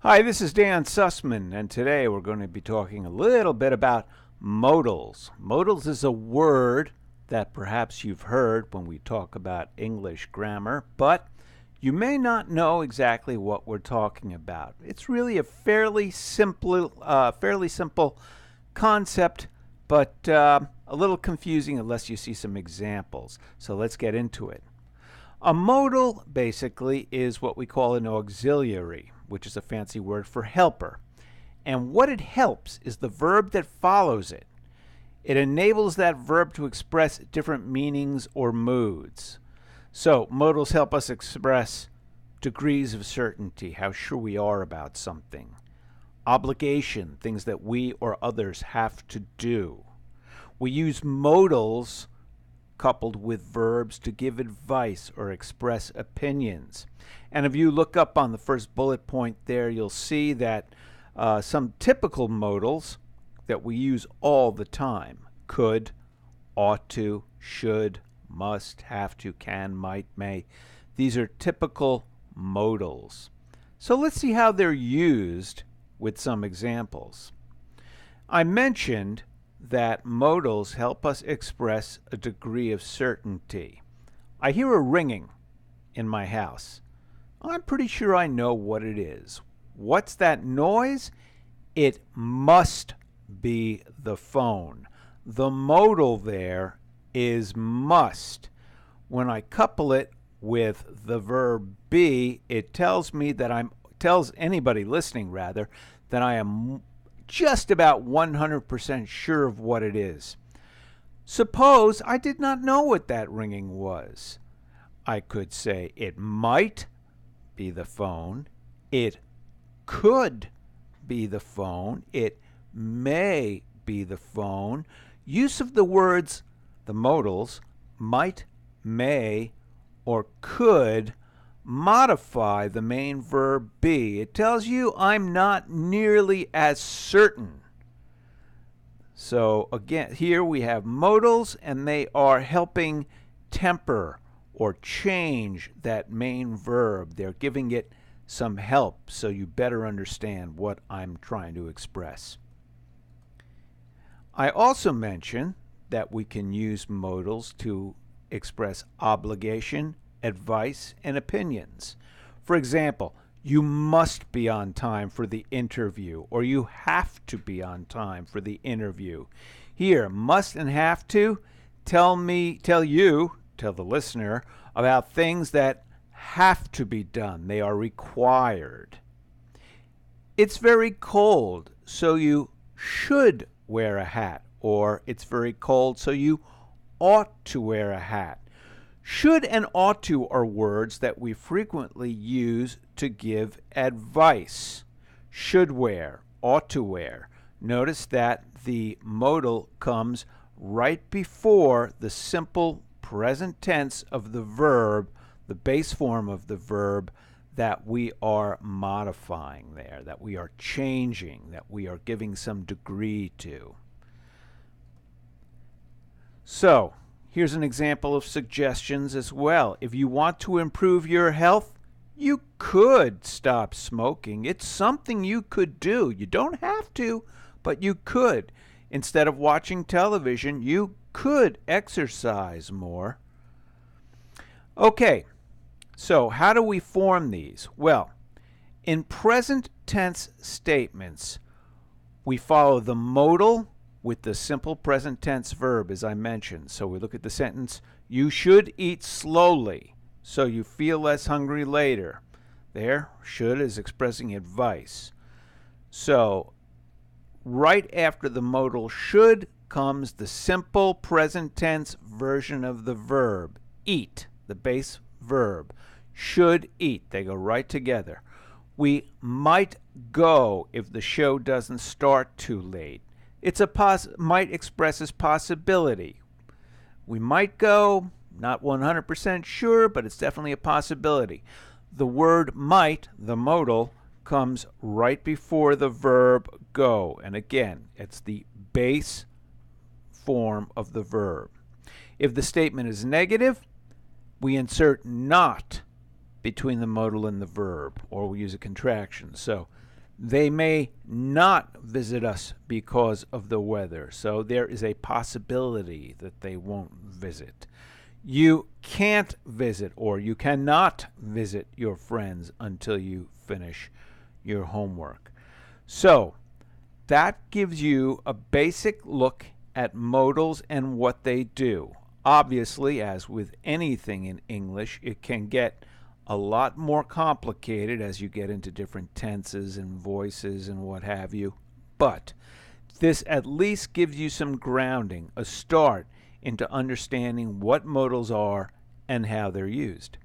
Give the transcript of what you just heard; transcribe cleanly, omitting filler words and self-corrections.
Hi, this is Dan Sussman, and today we're going to be talking a little bit about modals. Modals is a word that perhaps you've heard when we talk about English grammar, but you may not know exactly what we're talking about. It's really a fairly simple concept, but a little confusing unless you see some examples. So let's get into it. A modal basically is what we call an auxiliary, which is a fancy word for helper. And what it helps is the verb that follows it. It enables that verb to express different meanings or moods. So modals help us express degrees of certainty, how sure we are about something. Obligation, things that we or others have to do. We use modals coupled with verbs to give advice or express opinions. And if you look up on the first bullet point there, you'll see that some typical modals that we use all the time: could, ought to, should, must, have to, can, might, may. These are typical modals. So let's see how they're used with some examples. I mentioned that modals help us express a degree of certainty. I hear a ringing in my house. I'm pretty sure I know what it is. What's that noise? It must be the phone. The modal there is must. When I couple it with the verb be, it tells anybody listening rather, that I am just about 100% sure of what it is. Suppose I did not know what that ringing was. I could say it might be the phone, it could be the phone, it may be the phone. Use of the words, the modals, might, may, or could modify the main verb be. It tells you I'm not nearly as certain. So again, here we have modals, and they are helping temper or change that main verb. They're giving it some help so you better understand what I'm trying to express. I also mentioned that we can use modals to express obligation, advice, and opinions. For example, you must be on time for the interview, or you have to be on time for the interview. Here, must and have to tell the listener, about things that have to be done. They are required. It's very cold, so you should wear a hat, or it's very cold, so you ought to wear a hat. Should and ought to are words that we frequently use to give advice. Should wear, ought to wear. Notice that the modal comes right before the simple present tense of the verb, the base form of the verb that we are modifying there, that we are changing, that we are giving some degree to. So, here's an example of suggestions as well. If you want to improve your health, you could stop smoking. It's something you could do. You don't have to, but you could. Instead of watching television, you could exercise more. Okay, so how do we form these? Well, in present tense statements, we follow the modal with the simple present tense verb, as I mentioned. So we look at the sentence, you should eat slowly so you feel less hungry later. There, should is expressing advice. So right after the modal should comes the simple present tense version of the verb, eat, the base verb. Should eat, they go right together. We might go if the show doesn't start too late. It's might expresses possibility. We might go, not 100% sure, but it's definitely a possibility. The word might, the modal, comes right before the verb go. And again, it's the base form of the verb. If the statement is negative, we insert not between the modal and the verb, or we use a contraction. So They may not visit us because of the weather, so there is a possibility that they won't visit. You can't visit or you cannot visit your friends until you finish your homework. So that gives you a basic look at modals and what they do. Obviously, as with anything in English, it can get a lot more complicated as you get into different tenses and voices and what have you. But this at least gives you some grounding, a start into understanding what modals are and how they're used.